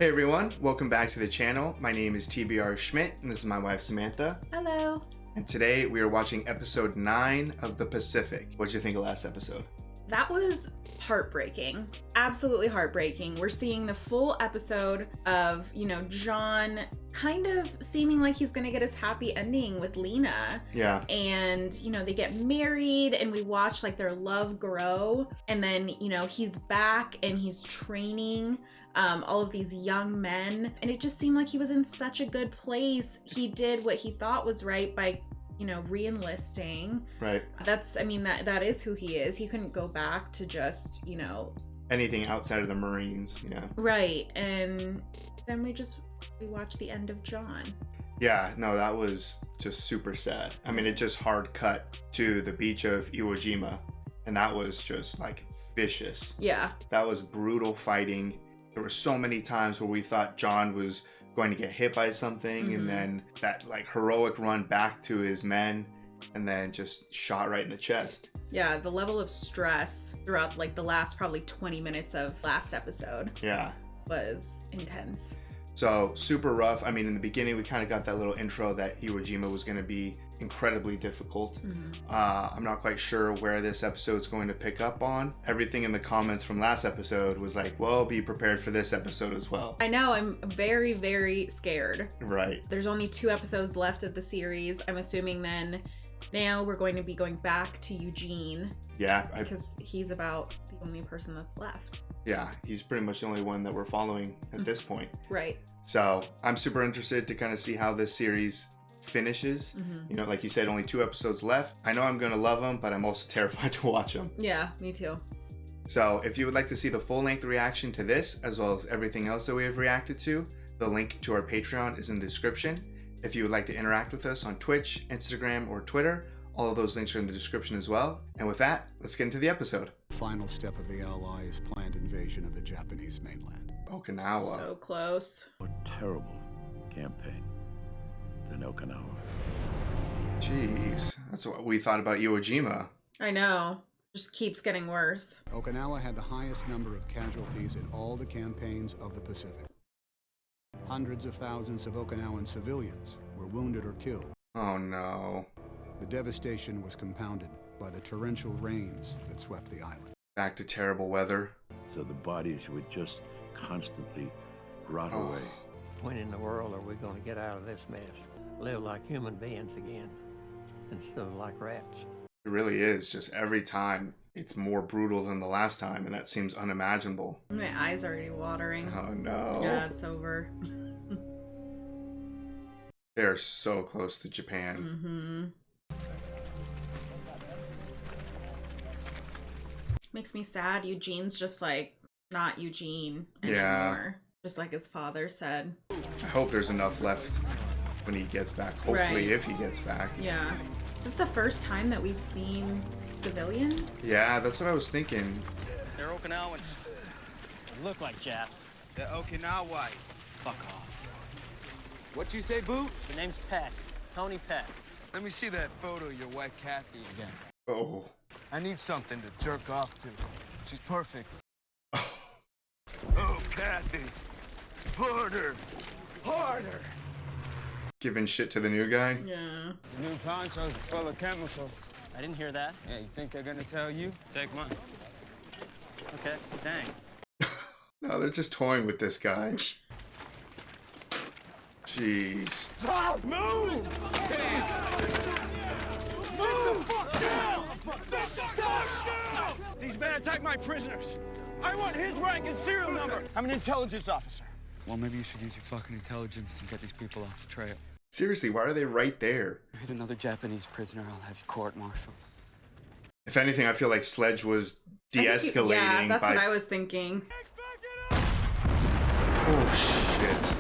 Hey everyone, welcome back to the channel. My name is TBR Schmitt and this is my wife Samantha. Hello. And today we are watching episode 9 of The Pacific. What'd you think of last episode? That was heartbreaking. Absolutely heartbreaking. We're seeing the full episode of, John kind of seeming like he's gonna get his happy ending with Lena. Yeah. And, they get married and we watch like their love grow. And then, he's back and he's training all of these young men. And it just seemed like he was in such a good place. He did what he thought was right by re-enlisting. Right. That is who he is. He couldn't go back to just, anything outside of the Marines, yeah. Right. And then we watched the end of John. Yeah, no, that was just super sad. It just hard cut to the beach of Iwo Jima, and that was just like vicious. Yeah. That was brutal fighting. There were so many times where we thought John was going to get hit by something, and then that like heroic run back to his men and then just shot right in the chest. Yeah, the level of stress throughout like the last probably 20 minutes of last episode was intense. So super rough. In the beginning we kind of got that little intro that Iwo Jima was going to be incredibly difficult. I'm not quite sure where this episode's going to pick up on. Everything in the comments from last episode was like, well, be prepared for this episode as well. I know, I'm very, very scared. Right. There's only 2 episodes left of the series. I'm assuming then now we're going to be going back to Eugene. Yeah. Because he's about the only person that's left. Yeah, he's pretty much the only one that we're following at this point. Right. So I'm super interested to kind of see how this series finishes. Like you said, only 2 episodes left. I know I'm going to love them, but I'm also terrified to watch them. Yeah, me too. So if you would like to see the full-length reaction to this, as well as everything else that we have reacted to, the link to our Patreon is in the description. If you would like to interact with us on Twitch, Instagram, or Twitter, all of those links are in the description as well. And with that, let's get into the episode. Final step of the Allies' planned invasion of the Japanese mainland. Okinawa. So close. A terrible campaign than Okinawa. Jeez, that's what we thought about Iwo Jima. I know. Just keeps getting worse. Okinawa had the highest number of casualties in all the campaigns of the Pacific. Hundreds of thousands of Okinawan civilians were wounded or killed. Oh no. The devastation was compounded by the torrential rains that swept the island. Back to terrible weather. So the bodies would just constantly rot away. When in the world are we going to get out of this mess? Live like human beings again, instead of like rats. It really is. Just every time it's more brutal than the last time, and that seems unimaginable. My eyes are already watering. Oh no. Yeah, it's over. They're so close to Japan. Makes me sad. Eugene's just like not Eugene anymore. Yeah. Just like his father said. I hope there's enough left when he gets back. Hopefully, Right. if he gets back. Yeah. Is this the first time that we've seen civilians? Yeah, that's what I was thinking. They're Okinawans. They look like Japs. They're Okinawa. Fuck off. What you say, Boo? The name's Peck. Tony Peck. Let me see that photo of your wife, Kathy, again. Oh. I need something to jerk off to. She's perfect. Oh, Kathy. Harder. Harder. Giving shit to the new guy? Yeah. The new ponchos are full of chemicals. I didn't hear that. Yeah, you think they're gonna tell you? Take mine. Okay, thanks. No, they're just toying with this guy. Jeez. Move! Move the fuck down! Sit the fuck down! These men attack my prisoners. I want his rank and serial number. I'm an intelligence officer. Well, maybe you should use your fucking intelligence and get these people off the trail. Seriously, why are they right there? You hit another Japanese prisoner, I'll have you court-martialed. If anything, I feel like Sledge was de-escalating. Yeah, that's what I was thinking. Oh, shit.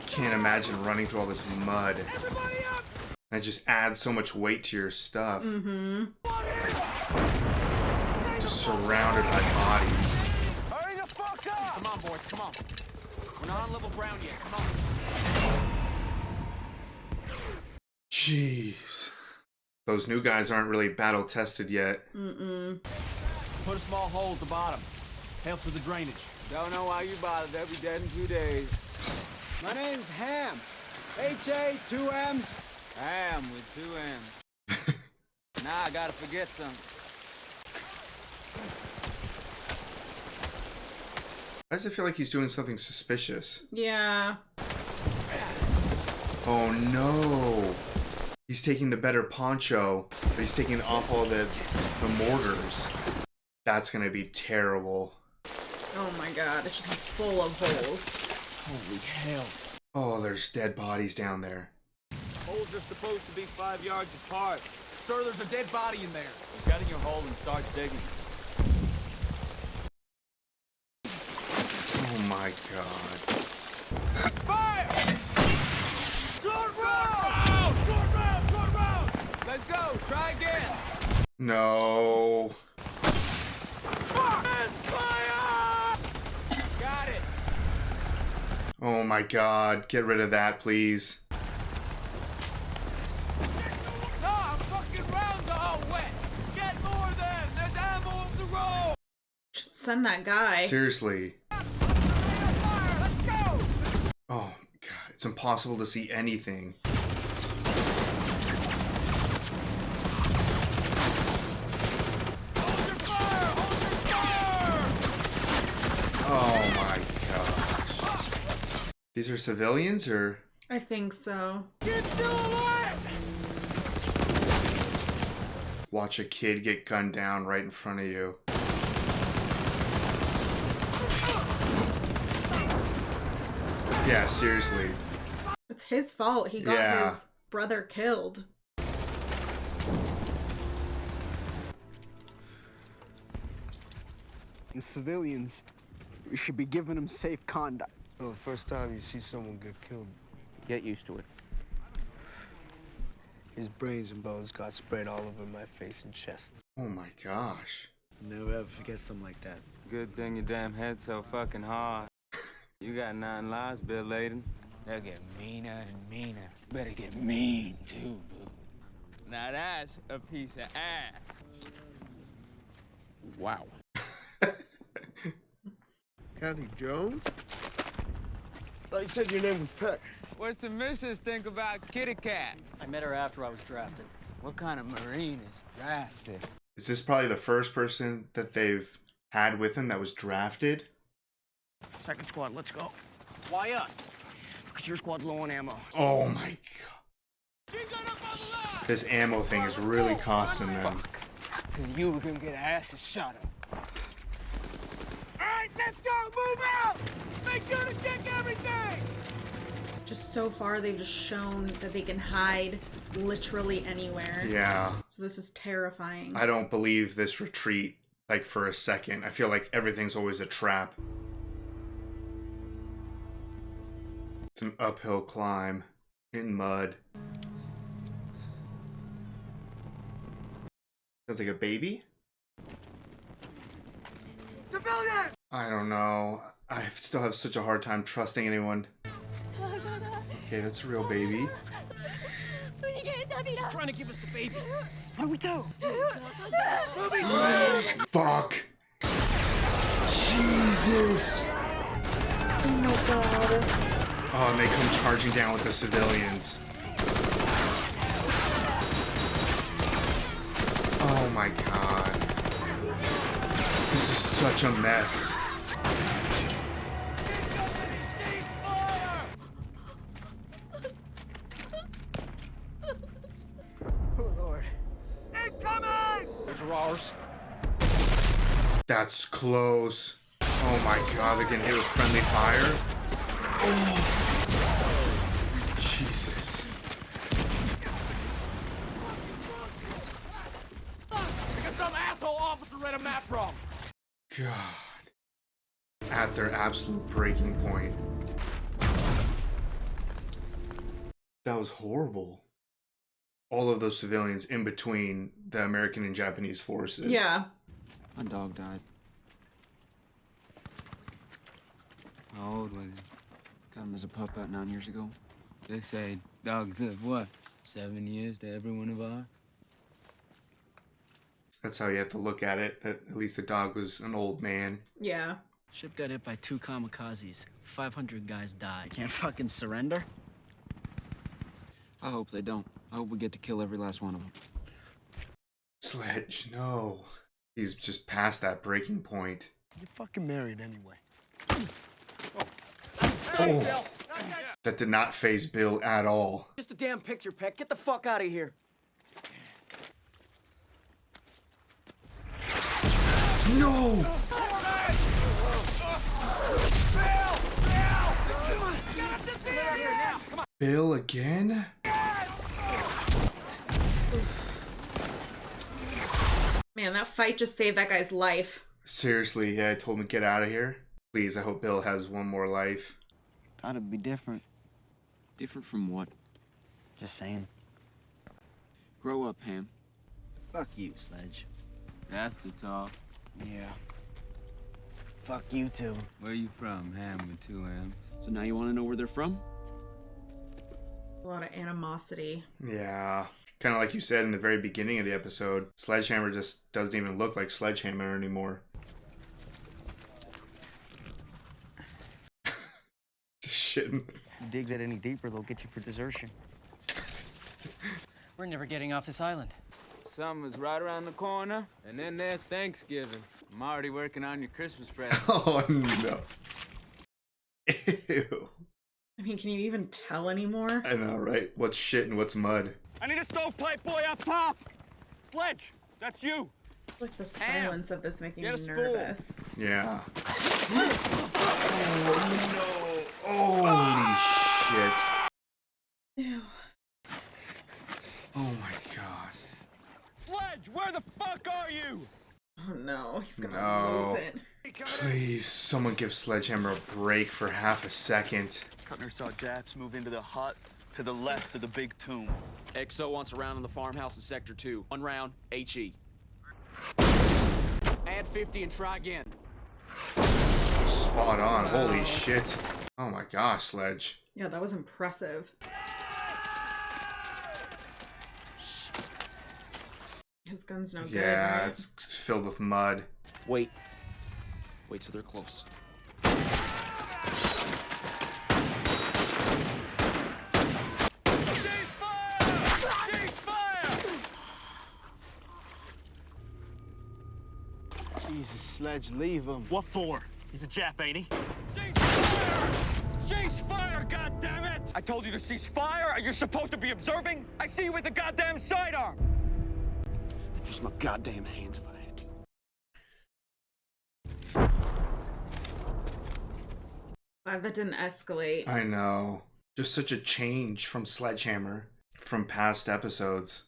Can't imagine running through all this mud. And it just adds so much weight to your stuff. Just surrounded by bodies. Hurry the fuck up! Come on, boys, come on. We're not on level ground yet, come on. Jeez. Those new guys aren't really battle tested yet. Mm-mm. Put a small hole at the bottom. Helps with the drainage. Don't know why you bothered. They'll be dead in 2 days. My name's Ham. H-A, 2 M's. Ham with 2 M's. Nah, I gotta forget something. Why does it feel like he's doing something suspicious? Yeah. Oh no! He's taking the better poncho, but he's taking off all the mortars. That's gonna be terrible. Oh my god, it's just full of holes. Holy hell. Oh, there's dead bodies down there. Holes are supposed to be 5 yards apart. Sir, there's a dead body in there. Get in your hole and start digging. Oh my god. Fire! Short round! Short round! Short round! Let's go. Try again. No. Fire! Got it. Oh my god. Get rid of that, please. No, I'm fucking rounds are all wet. Get more then. There's ammo up the road. Just send that guy. Seriously. Fire! Let's go. Oh god. It's impossible to see anything. Hold your fire! Hold your fire! Oh my gosh. These are civilians or? I think so. Get still alive! Watch a kid get gunned down right in front of you. Yeah, seriously. It's his fault. He got Yeah. his brother killed. The civilians, you should be giving them safe conduct. Well, the first time you see someone get killed, Get used to it. his brains and bones got spread all over my face and chest. Oh my gosh. Never ever forget something like that. Good thing your damn head's so fucking hard. You got 9 lives, Bill Layden. They'll get meaner and meaner. Better get mean, too, boo. Now that's a piece of ass. Wow. Kathy Jones? Thought you said your name was Peck. What's the missus think about Kitty Cat? I met her after I was drafted. What kind of Marine is drafted? Is this probably the first person that they've had with them that was drafted? Second squad, let's go. Why us? Because your squad's low on ammo. Oh my god. This ammo thing is really costing them. Because you were gonna get asses shot up. All right, let's go. Move out. Make sure to check everything. Just so far, they've just shown that they can hide literally anywhere. Yeah. So this is terrifying. I don't believe this retreat, like, for a second. I feel like everything's always a trap. It's an uphill climb in mud. Sounds like a baby? Civilian! I don't know. I still have such a hard time trusting anyone. Okay, that's a real baby. Trying to give us the baby. What do we do? Fuck! Jesus! Oh my god. Oh, and they come charging down with the civilians. Oh my god. This is such a mess. Oh, Lord. Incoming! Those are ours. That's close. Oh my god, they're getting hit with friendly fire. Oh. Jesus. Because some asshole officer read a map wrong. God. At their absolute breaking point. That was horrible. All of those civilians in between the American and Japanese forces. Yeah. My dog died. How old was he? Got him as a pup about 9 years ago. They say dogs live, what, 7 years to every one of ours? That's how you have to look at it. That at least the dog was an old man. Yeah. Ship got hit by 2 kamikazes. 500 guys died. Can't fucking surrender? I hope they don't. I hope we get to kill every last one of them. Sledge, no. He's just past that breaking point. You're fucking married anyway. Oh, that did not faze Bill at all. Just a damn picture, Peck. Get the fuck out of here. No! Bill again? Man, that fight just saved that guy's life. Seriously, yeah, I told him to get out of here. Please, I hope Bill has one more life. Thought it'd be different. Different from what? Just saying. Grow up, Ham. Fuck you, Sledge. That's the talk. Yeah. Fuck you, too. Where you from, Ham with 2 M's? So now you want to know where they're from? A lot of animosity. Yeah. Kind of like you said in the very beginning of the episode, Sledgehammer just doesn't even look like Sledgehammer anymore. Just shitting. You dig that any deeper, they'll get you for desertion. We're never getting off this island. Summer's right around the corner, and then there's Thanksgiving. I'm already working on your Christmas present. Oh, no. Ew. I mean, can you even tell anymore? I know, right? What's shit and what's mud? I need a stovepipe boy up top. Sledge, that's you. Like the silence of this making me Get a spoon. nervous. Yeah. Oh, no. Holy shit. Ew. Oh, my God. Sledge, where the fuck are you? Oh no, he's gonna lose it. Please, someone give Sledgehammer a break for half a second. Cutner saw Japs move into the hut to the left of the big tomb. XO wants a round in the farmhouse in Sector 2. 1 round, HE. Add 50 and try again. Spot on. Holy shit. Oh my gosh, Sledge. Yeah, that was impressive. His gun's no good, Yeah, right? it's filled with mud. Wait. Wait till they're close. Jesus, Sledge, leave him. What for? He's a Jap, ain't he? Cease fire! Cease fire, goddammit! I told you to cease fire. Are you supposed to be observing? I see you with the goddamn sidearm. I'd use my goddamn hands if I had to. Glad that didn't escalate. I know. Just such a change from Sledgehammer from past episodes.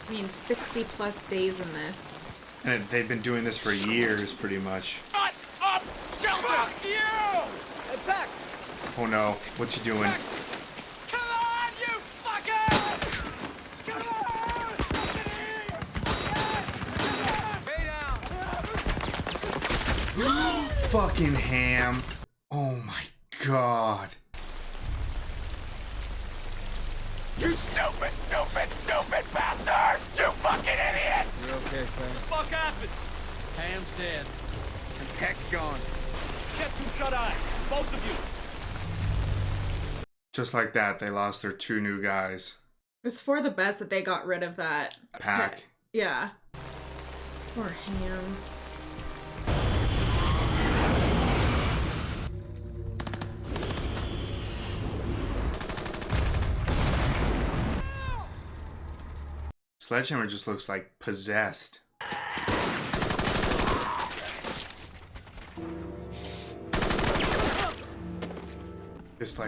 I mean, 60 plus days in this. And they've been doing this for years, pretty much. Shut up, Shelter! Fuck you! Hey, back! Oh no, what's he doing? Come on, you fucker! Come on! Stay down! Fucking Ham. Oh my god. You stupid, stupid, stupid bastard! You fucking idiot! You're okay, Claire? What the fuck happened? Ham's dead. And Peck's gone. Get some shut-eye, both of you. Just like that, they lost their 2 new guys. It was for the best that they got rid of that Pack. Yeah. Poor Ham. Sledgehammer just looks like possessed.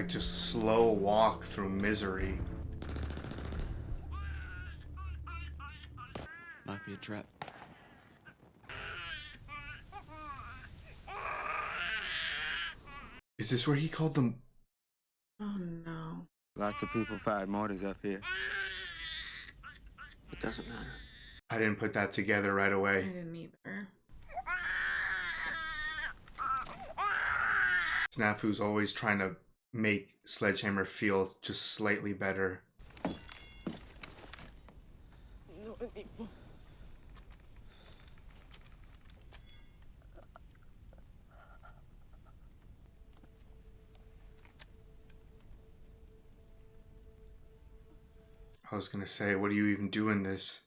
Just slow walk through misery. Might be a trap. Is this where he called them? Oh no. Lots of people fired mortars up here. It doesn't matter. I didn't put that together right I away. didn't either. Snafu's always trying to make Sledgehammer feel just slightly better. I was gonna say, what are you even doing this?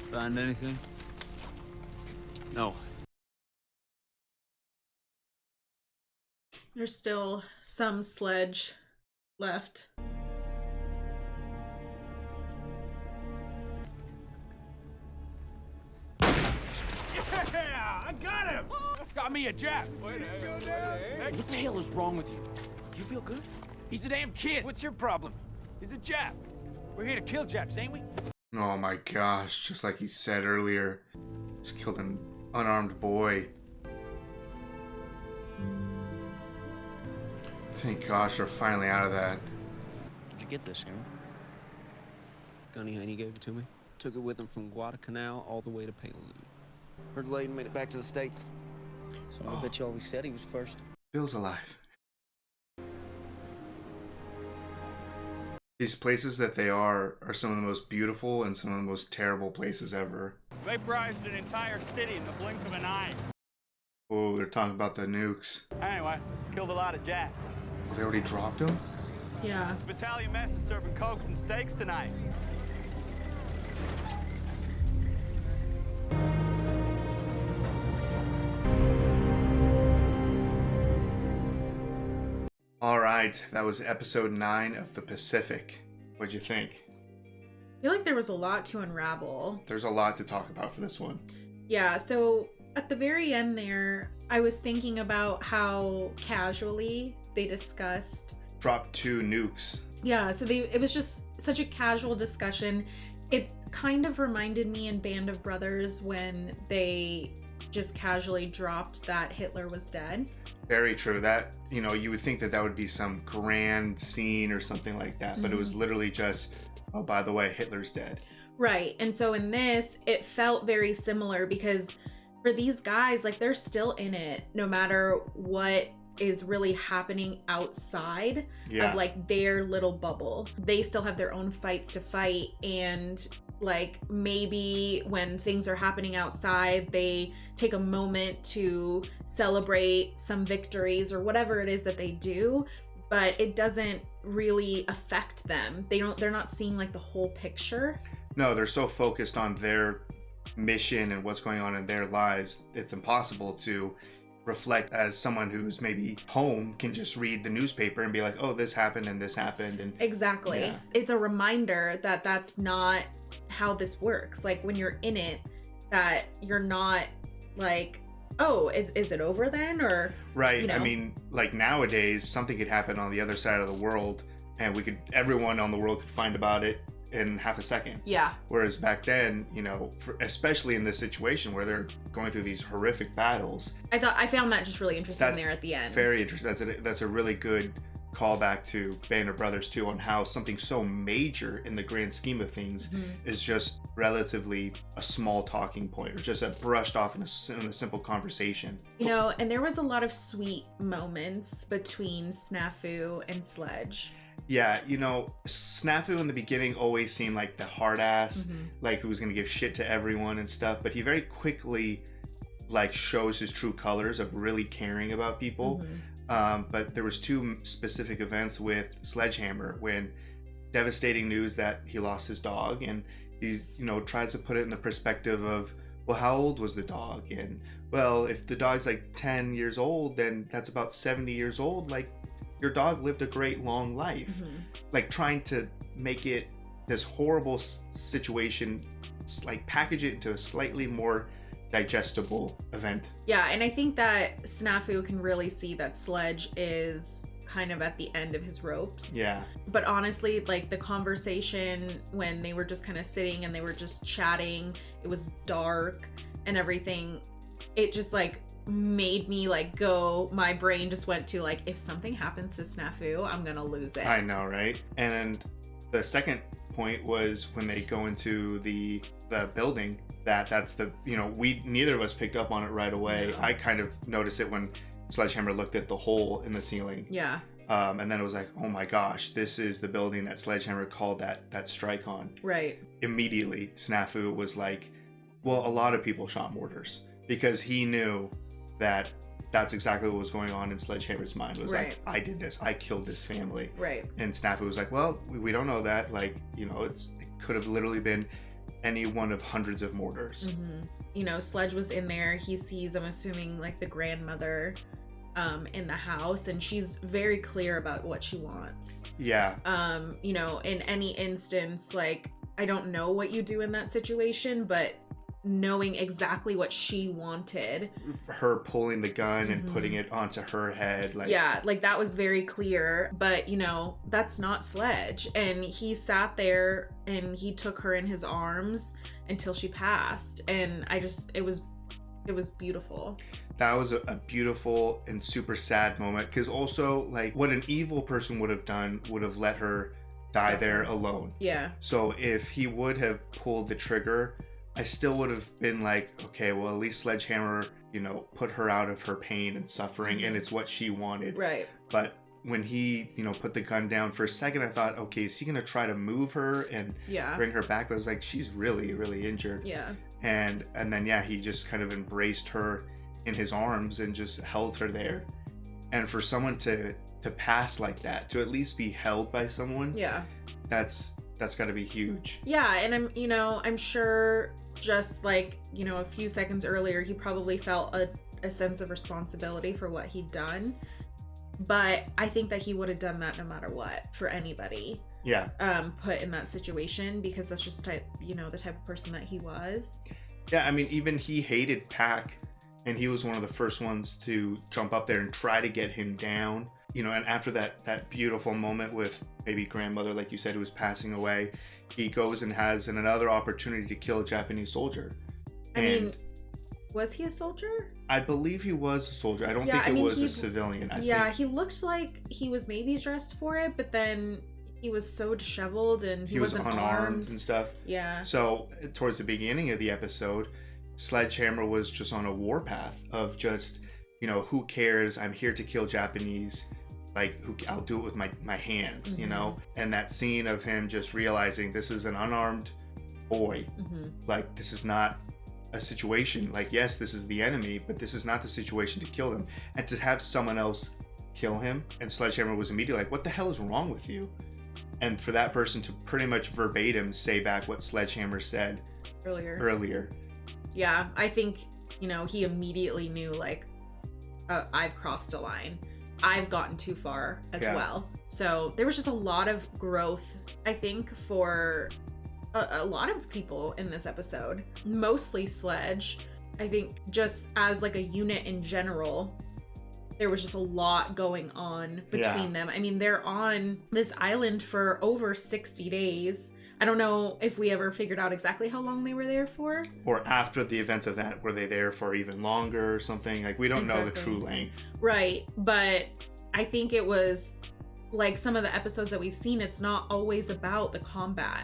Find anything? No. There's still some Sledge left. Yeah, I got him! Got me a Jap. Hey, what the hell is wrong with you? You feel good? He's a damn kid. What's your problem? He's a Jap. We're here to kill Japs, ain't we? Oh my gosh, just like he said earlier. Just killed an unarmed boy. Thank gosh they're finally out of that. Did you get this, Aaron? Gunny Haney gave it to me. Took it with him from Guadalcanal all the way to Paylou. Heard Layden made it back to the States. So I bet you always said he was first. Bill's alive. These places that they are some of the most beautiful and some of the most terrible places ever. Vaporized an entire city in the blink of an eye. Oh, they're talking about the nukes. Anyway, killed a lot of Japs. Oh, they already dropped them? Yeah. Battalion mess is serving cokes and steaks tonight. Alright, that was episode 9 of The Pacific. What'd you think? I feel like there was a lot to unravel. There's a lot to talk about for this one. Yeah, so at the very end there, I was thinking about how casually they discussed. Dropped 2 nukes. Yeah, so it was just such a casual discussion. It kind of reminded me in Band of Brothers when they just casually dropped that Hitler was dead. Very true. That, you know, you would think that would be some grand scene or something like that, but it was literally just, oh, by the way, Hitler's dead. Right. And so in this, it felt very similar because for these guys, like, they're still in it no matter what is really happening outside of like their little bubble. They still have their own fights to fight, and like maybe when things are happening outside, they take a moment to celebrate some victories or whatever it is that they do, but it doesn't really affect them. They're not seeing like the whole picture. No, they're so focused on their mission and what's going on in their lives, it's impossible to reflect as someone who's maybe home can just read the newspaper and be like, oh, this happened and this happened. And exactly. Yeah. It's a reminder that that's not how this works. Like when you're in it, that you're not like, oh, is it over then? Or right. You know. I mean, like nowadays something could happen on the other side of the world and everyone on the world could find about it in half a second. Yeah. Whereas back then, you know, especially in this situation where they're going through these horrific battles. I found that just really interesting there at the end. Very interesting. That's a really good callback to Band of Brothers too, on how something so major in the grand scheme of things is just relatively a small talking point, or just brushed off in a simple conversation. You know, and there was a lot of sweet moments between Snafu and Sledge. Yeah, you know, Snafu in the beginning always seemed like the hard ass, like who was gonna give shit to everyone and stuff, but he very quickly like shows his true colors of really caring about people. But there was 2 specific events with Sledgehammer when devastating news that he lost his dog, and he, you know, tries to put it in the perspective of, well, how old was the dog? And well, if the dog's like 10 years old, then that's about 70 years old. Like, your dog lived a great long life. Like trying to make it this horrible situation, like package it into a slightly more digestible event. Yeah, and I think that Snafu can really see that Sledge is kind of at the end of his ropes. Yeah. But honestly, like the conversation when they were just kind of sitting and they were just chatting, it was dark and everything, it just like made me like my brain just went to like, if something happens to Snafu, I'm gonna lose it. I know, right? And the second point was when they go into the building, that's the, you know, neither of us picked up on it right away. I kind of noticed it when Sledgehammer looked at the hole in the ceiling. Yeah. And then it was like, oh my gosh, this is the building that Sledgehammer called that strike on. Right. Immediately, Snafu was like, well, a lot of people shot mortars, because he knew that that's exactly what was going on in Sledgehammer's mind. It was like, I did this, I killed this family. Right. And Snafu was like, well, we don't know that. Like, you know, it could have literally been any one of hundreds of mortars. Mm-hmm. You know, Sledge was in there. He sees, I'm assuming, like the grandmother in the house, and she's very clear about what she wants. Yeah. You know, in any instance, like, I don't know what you do in that situation, but knowing exactly what she wanted, her pulling the gun and putting it onto her head, like, yeah, like that was very clear. But you know, that's not Sledge, and he sat there and he took her in his arms until she passed, and it was beautiful. That was a beautiful and super sad moment, because also, like, what an evil person would have done would have let her die there alone. Yeah. So if he would have pulled the trigger, I still would have been like, okay, well, at least Sledgehammer, you know, put her out of her pain and suffering, and it's what she wanted. Right. But when he, you know, put the gun down, for a second I thought, okay, is he gonna try to move her and bring her back? But I was like, she's really, really injured. Yeah. And then he just kind of embraced her in his arms and just held her there. And for someone to pass like that, to at least be held by someone, that's got to be huge. Yeah, and I'm sure, just like, you know, a few seconds earlier, he probably felt a sense of responsibility for what he'd done. But I think that he would have done that no matter what, for anybody. Yeah. Put in that situation, because that's just the type of person that he was. Yeah, I mean, even he hated Pac, and he was one of the first ones to jump up there and try to get him down. You know, and after that beautiful moment with maybe grandmother, like you said, who was passing away, he goes and has another opportunity to kill a Japanese soldier. I mean, was he a soldier? I believe he was a soldier. I don't think it was a civilian. I think he looked like he was maybe dressed for it, but then he was so disheveled and he wasn't unarmed and stuff. Yeah. So towards the beginning of the episode, Sledgehammer was just on a warpath of just, you know, who cares? I'm here to kill Japanese. Like, I'll do it with my hands, you know? And that scene of him just realizing this is an unarmed boy. Like, this is not a situation. Like, yes, this is the enemy, but this is not the situation to kill him. And to have someone else kill him, and Sledgehammer was immediately like, what the hell is wrong with you? And for that person to pretty much verbatim say back what Sledgehammer said earlier. Yeah, I think, you know, he immediately knew, like, I've crossed a line. I've gotten too far as well. So there was just a lot of growth, I think, for a lot of people in this episode. Mostly Sledge. I think just as like a unit in general, there was just a lot going on between them. I mean, they're on this island for over 60 days. I don't know if we ever figured out exactly how long they were there for. Or after the events of that, were they there for even longer or something? Like, we don't know the true length. Right, but I think it was, like, some of the episodes that we've seen, it's not always about the combat.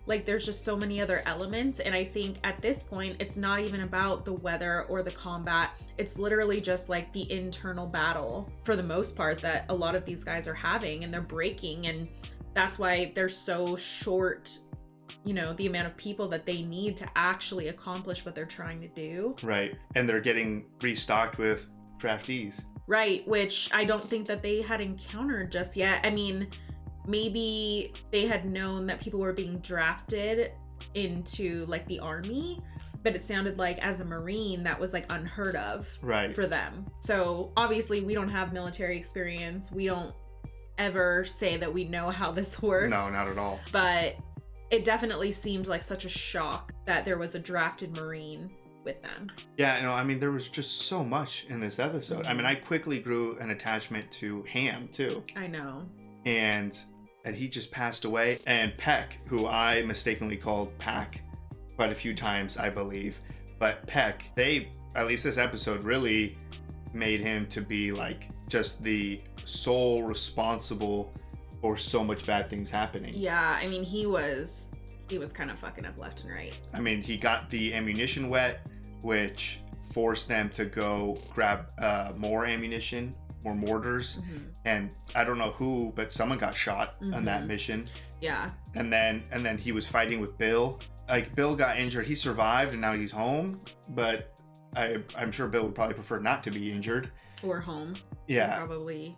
Like, there's just so many other elements, and I think at this point, it's not even about the weather or the combat. It's literally just, like, the internal battle, for the most part, that a lot of these guys are having, and they're breaking, and that's why they're so short, you know, the amount of people that they need to actually accomplish what they're trying to do. Right. And they're getting restocked with draftees. Right, which I don't think that they had encountered just yet. I mean, maybe they had known that people were being drafted into, like, the army, but it sounded like as a Marine, that was, like, unheard of for them. So obviously we don't have military experience. We don't ever say that we know how this works. No, not at all. But it definitely seemed like such a shock that there was a drafted Marine with them. Yeah, you know, I mean, there was just so much in this episode. I mean, I quickly grew an attachment to Ham, too. I know. And he just passed away. And Peck, who I mistakenly called Pac quite a few times, I believe. But Peck, they, at least this episode, really made him to be, like, just the sole responsible for so much bad things happening. Yeah, I mean, he was kind of fucking up left and right. I mean, he got the ammunition wet, which forced them to go grab more ammunition, more mortars, and I don't know who, but someone got shot on that mission. Yeah. And then he was fighting with Bill. Like, Bill got injured. He survived, and now he's home. But I'm sure Bill would probably prefer not to be injured. Or home. Yeah. He'd probably,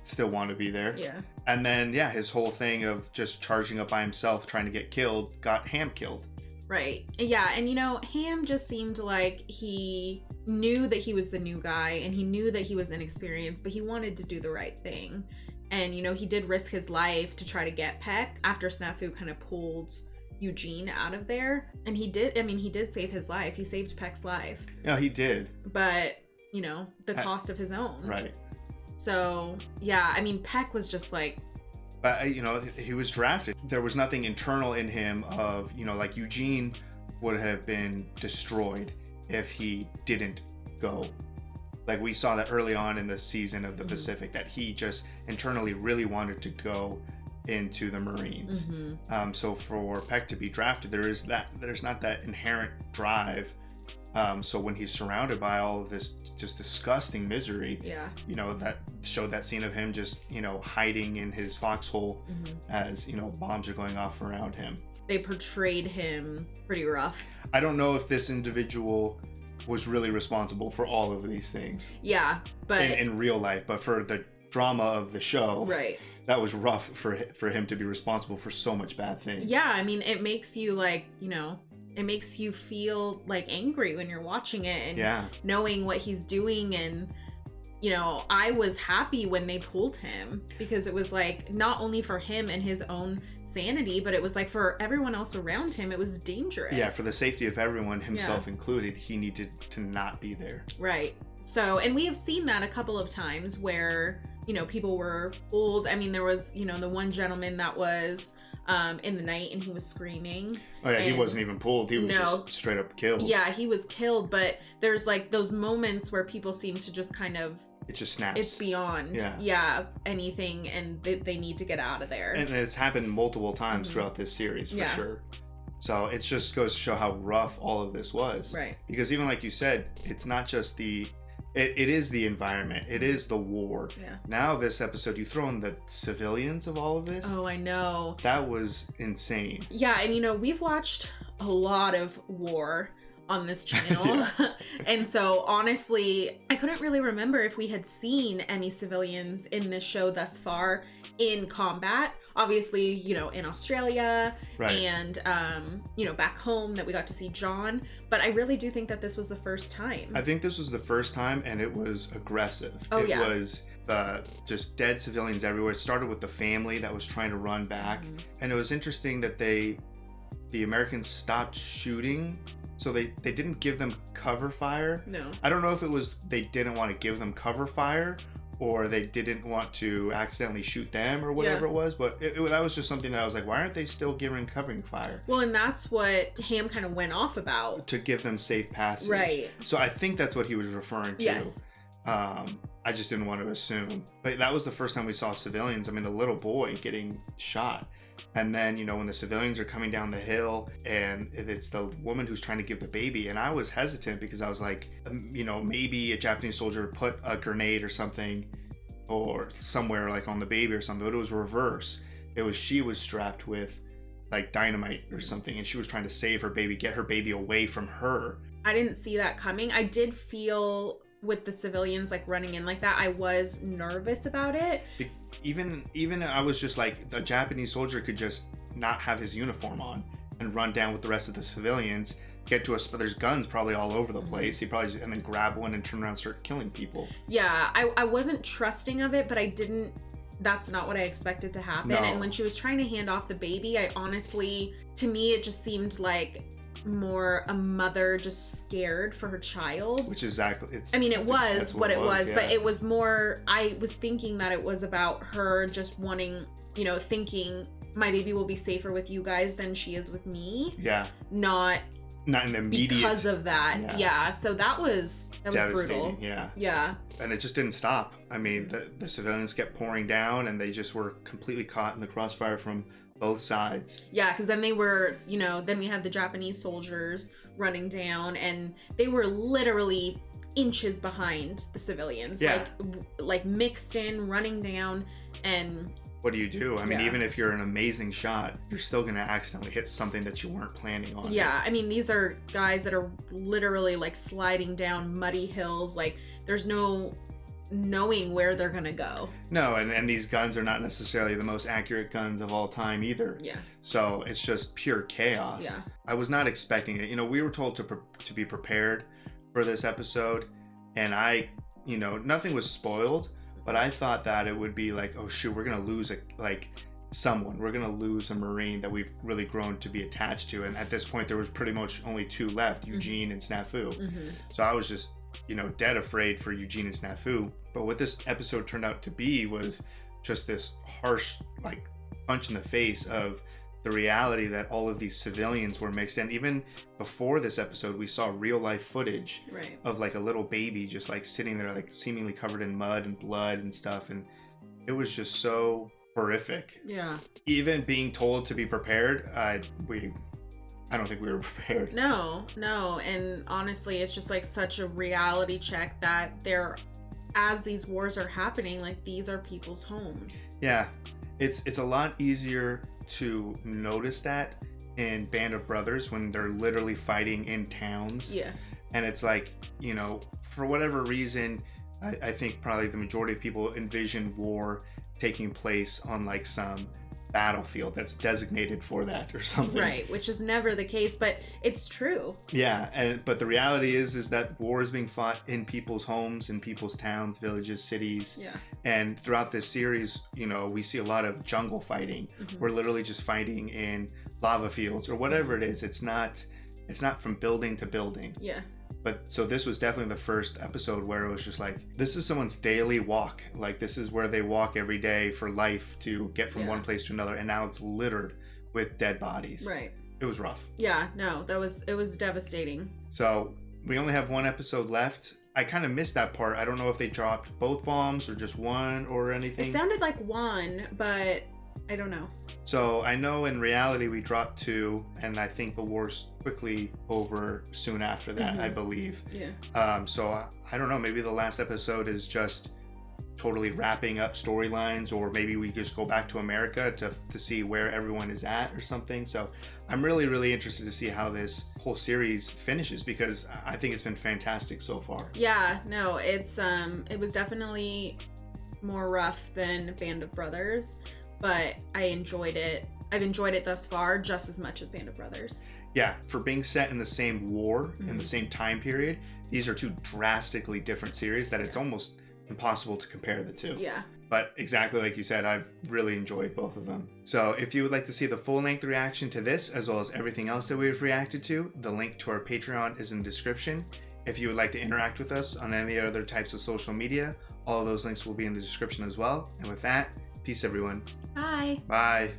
still want to be there. Yeah. And then, his whole thing of just charging up by himself, trying to get killed, got Ham killed. Right. Yeah, and Ham just seemed like he knew that he was the new guy, and he knew that he was inexperienced, but he wanted to do the right thing. And, he did risk his life to try to get Peck after Snafu kind of pulled Eugene out of there. And he did save his life. He saved Peck's life. Yeah, he did. But, the cost of his own. Right. So, yeah, Peck was just like... But, he was drafted. There was nothing internal in him of, like Eugene would have been destroyed if he didn't go. Like, we saw that early on in the season of the Pacific, that he just internally really wanted to go into the Marines. So for Peck to be drafted, there's not that inherent drive. So when he's surrounded by all of this just disgusting misery, that showed that scene of him just, hiding in his foxhole as, bombs are going off around him. They portrayed him pretty rough. I don't know if this individual was really responsible for all of these things. Yeah, but... In real life, but for the drama of the show, right, that was rough for him to be responsible for so much bad things. Yeah, it makes you it makes you feel like angry when you're watching it and knowing what he's doing. And I was happy when they pulled him, because it was like not only for him and his own sanity, but it was like for everyone else around him. It was dangerous. Yeah, for the safety of everyone, himself included, he needed to not be there. Right. So, and we have seen that a couple of times where people were pulled. There was the one gentleman that was in the night, and he was screaming. Oh yeah, he wasn't even pulled. He was just straight up killed. Yeah, he was killed, but there's like those moments where people seem to just kind of... It just snaps. It's beyond anything, and they need to get out of there. And it's happened multiple times throughout this series, for sure. So it just goes to show how rough all of this was. Right. Because even like you said, it's not just it is the environment. It is the war. Yeah. Now this episode, you throw in the civilians of all of this. Oh, I know. That was insane. Yeah, and we've watched a lot of war on this channel. And so honestly, I couldn't really remember if we had seen any civilians in this show thus far in combat. Obviously, in Australia, right, and back home that we got to see John, but I really do think that this was the first time. I think this was the first time, and it was aggressive. It was just dead civilians everywhere. It started with the family that was trying to run back, and it was interesting that the Americans stopped shooting. So they didn't give them cover fire. No. I don't know if it was they didn't want to give them cover fire, or they didn't want to accidentally shoot them, or whatever it was. But that was just something that I was like, why aren't they still giving covering fire? Well, and that's what Ham kind of went off about. To give them safe passage. Right. So I think that's what he was referring to. Yes. I just didn't want to assume. But that was the first time we saw civilians. A little boy getting shot. And then, when the civilians are coming down the hill, and it's the woman who's trying to give the baby. And I was hesitant because I was like, maybe a Japanese soldier put a grenade or something, or somewhere like on the baby or something. But it was reverse. She was strapped with like dynamite or something, and she was trying to save her baby, get her baby away from her. I didn't see that coming. I did feel with the civilians like running in like that, I was nervous about it. Even I was just like, the Japanese soldier could just not have his uniform on and run down with the rest of the civilians, get to us, but there's guns probably all over the place. He probably and then grab one and turn around and start killing people. Yeah, I wasn't trusting of it, but that's not what I expected to happen. No. And when she was trying to hand off the baby, I honestly, to me, it just seemed like more a mother just scared for her child. Which exactly, it was what it was, but it was more, I was thinking that it was about her just wanting, thinking my baby will be safer with you guys than she is with me. Yeah. Not an immediate, because of that. Yeah. So that was brutal. Yeah. And it just didn't stop. The civilians kept pouring down, and they just were completely caught in the crossfire from both sides. Yeah, because then they were, then we had the Japanese soldiers running down, and they were literally inches behind the civilians. Yeah. Like mixed in, running down, and what do you do? I mean, Yeah. even if you're an amazing shot, you're still going to accidentally hit something that you weren't planning on. yeah, I mean, these are guys that are literally like sliding down muddy hills. Like there's no knowing where they're gonna go. No, and these guns are not necessarily the most accurate guns of all time either. Yeah. So it's just pure chaos. Yeah. I was not expecting it. You know, we were told to be prepared for this episode, and nothing was spoiled, but I thought that it would be like, oh shoot, we're gonna lose someone. We're gonna lose a Marine that we've really grown to be attached to, and at this point there was pretty much only two left, Eugene and Snafu. Mm-hmm. So I was just dead afraid for Eugene and Snafu. But what this episode turned out to be was just this harsh punch in the face of the reality that all of these civilians were mixed in. Even before this episode, we saw real life footage of a little baby just sitting there seemingly covered in mud and blood and stuff, and it was just so horrific. Yeah. Even being told to be prepared, I don't think we were prepared. No, and honestly, it's just such a reality check that as these wars are happening, these are people's homes. Yeah, it's a lot easier to notice that in Band of Brothers when they're literally fighting in towns. Yeah. And it's for whatever reason, I think probably the majority of people envision war taking place on some battlefield that's designated for that or something. Right, which is never the case, but it's true. Yeah, but the reality is that war is being fought in people's homes, in people's towns, villages, cities. Yeah. And throughout this series, we see a lot of jungle fighting. Mm-hmm. We're literally just fighting in lava fields or whatever it is. It's not from building to building. Yeah. But so this was definitely the first episode where it was just this is someone's daily walk. This is where they walk every day for life to get from one place to another. And now it's littered with dead bodies. Right. It was rough. Yeah, no, it was devastating. So we only have one episode left. I kind of missed that part. I don't know if they dropped both bombs or just one or anything. It sounded like one, but I don't know. So I know in reality we dropped two, and I think the war's quickly over soon after that, Mm-hmm. I believe. Yeah. So I don't know, maybe the last episode is just totally wrapping up storylines, or maybe we just go back to America to see where everyone is at or something. So I'm really, really interested to see how this whole series finishes, because I think it's been fantastic so far. Yeah, no, it was definitely more rough than Band of Brothers, but I enjoyed it. I've enjoyed it thus far just as much as Band of Brothers. Yeah, for being set in the same war, Mm-hmm. in the same time period, these are two drastically different series that it's almost impossible to compare the two. Yeah. But exactly like you said, I've really enjoyed both of them. So if you would like to see the full-length reaction to this, as well as everything else that we've reacted to, the link to our Patreon is in the description. If you would like to interact with us on any other types of social media, all of those links will be in the description as well. And with that, peace everyone. Bye. Bye.